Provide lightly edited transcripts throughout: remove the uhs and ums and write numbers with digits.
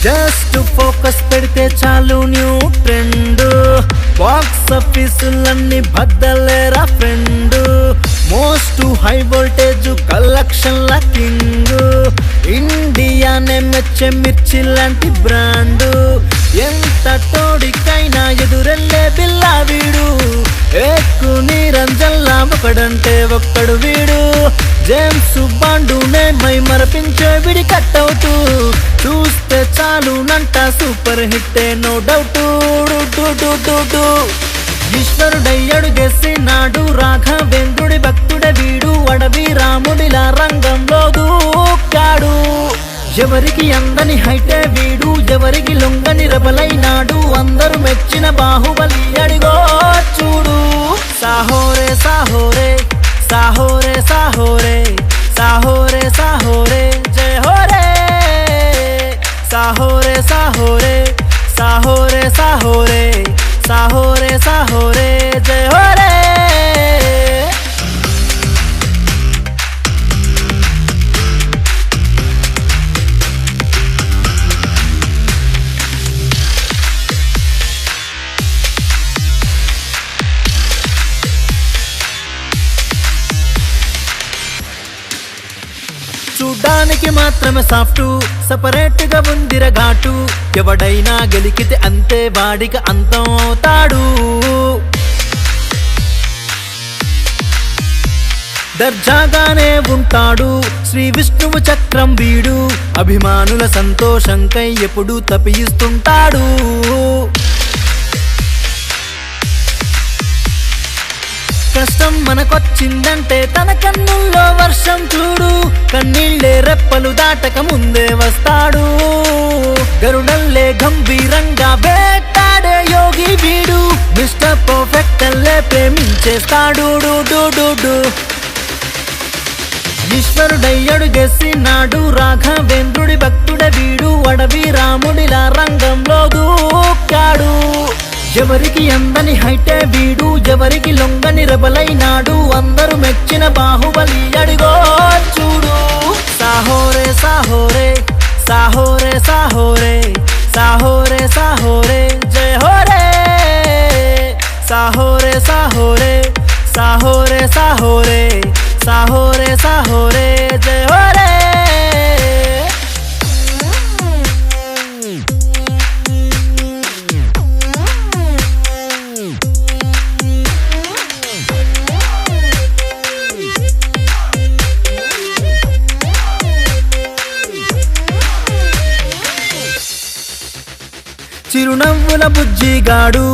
just focus పెడితే చాలు new trend box ఆఫీసులన్నీ బద్దలేరా ఫ్రెండ్ మోస్ట్ హై వోల్టేజ్ కలెక్షన్ల కింగ్ ఇండియానే మెచ్చే మిర్చి లాంటి బ్రాండ్ ఎంత తోడికైనా ఎదురెళ్ళే బిల్లా వీడు ఎక్కు నిరంజన్లా ఒకడంటే ఒక్కడు వీడు జేమ్స్ బాండునే మై మరపించే విడి కట్టవుతూ చూస్తే చాలు నంట సూపర్ హిట్టే నో డౌట్ ఈశ్వరుడై అడుగేసినాడు రాఘవేంద్రుడి భక్తుడే వీడు అడవి రాముడిలా రంగంలో దూకాడు ఎవరికి అందని హైటే వీడు ఎవరికి లొంగని రెబలైనాడు అందరూ మెచ్చిన బాహుబలి అడిగో చూడు సాహోరే సాహోరే సాహోరే సాహోరే సాహోరే సాహోరే జయ హోరే సాహోరే సాహోరే సాహోరే సాహోరే సాహోరే సాహోరే జయ హోరే చూడ్డానికి మాత్రమే సాఫ్ట్ సపరేట్ గా ఉందిర ఘాటు ఎవడైనా గెలికితే అంతే వాడికి అంతం అవుతాడు దర్జాగానే ఉంటాడు శ్రీ విష్ణువు చక్రం వీడు అభిమానుల సంతోషంకై ఎప్పుడు తపిస్తుంటాడు కష్టం మనకొచ్చిందంటే తన కన్నుల్లో వర్షం చూడు కన్నీళ్ళే రెప్పలు దాటక ముందే వస్తాడు గరుడల్లే గంభీరంగా వేటాడే యోగి వీడు మిస్టర్ పర్ఫెక్ట్ అల్లే ప్రేమించేస్తాడు ఈశ్వరుడై అడుగేసినాడు రాఘవేంద్రుడి భక్తుడే వీడు అడవి రాముడిలా రంగంలో దూకాడు ఎవరికి అందని హైటే వీడు ఎవరికి లొంగని రెబలైనాడు అందరూ మెచ్చిన బాహుబలి అడిగో చూడు సాహోరే సాహోరే సాహోరే సాహోరే సాహోరే సాహోరే జయ హోరే సాహోరే సాహోరే సాహోరే సాహోరే సాహోరే సాహోరే జయ హోరే చిరునవ్వుల బుజ్జిగాడు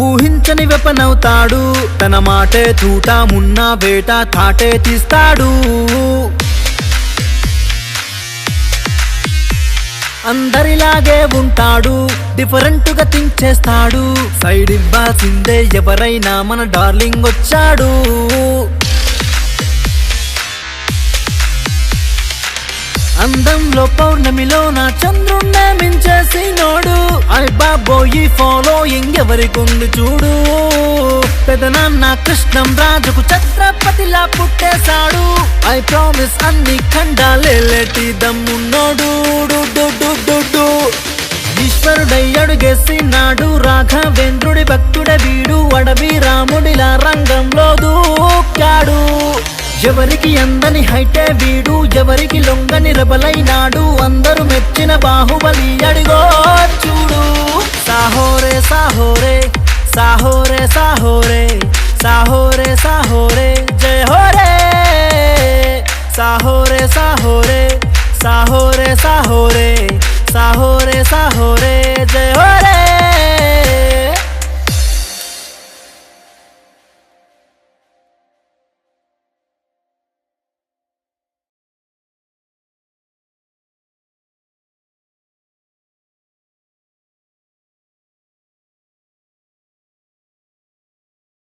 ఊహించని వెపనవుతాడు తన మాటే తూట మున్న వేట తాటే తీస్తాడు అందరిలాగే ఉంటాడు డిఫరెంట్ గా థింక్ చేస్తాడు సైడ్ ఇవ్వాల్సిందే ఎవరైనా మన డార్లింగ్ వచ్చాడు అందంలో పౌర్ణమిలో నా చంద్రుణ్ణే మించేసినోడు అయ్ బాబోయి ఫాలోయింగ్ ఎవరికుంది చూడు పెదనాన్న కృష్ణం రాజుకు ఛత్రపతిలా పుట్టేశాడు ఐ ప్రామిస్ అన్ని ఖండాలేటి దమ్మున్నోడు ఈశ్వరుడై అడుగేసినాడు రాఘవేంద్రుడి భక్తుడే వీడు అడవి రాముడిలా రంగంలో దూకాడు ఎవరికి అందని హైటే వీడు ఎవరికి లొంగని రెబలైనాడు అందరూ మెచ్చిన బాహుబలి అడిగో చూడు సాహోరే సాహోరే సాహోరే సాహోరే సాహోరే సాహోరే జయ హోరే సాహోరే సాహోరే సాహోరే సాహోరే సాహోరే సాహోరే జయ హోరే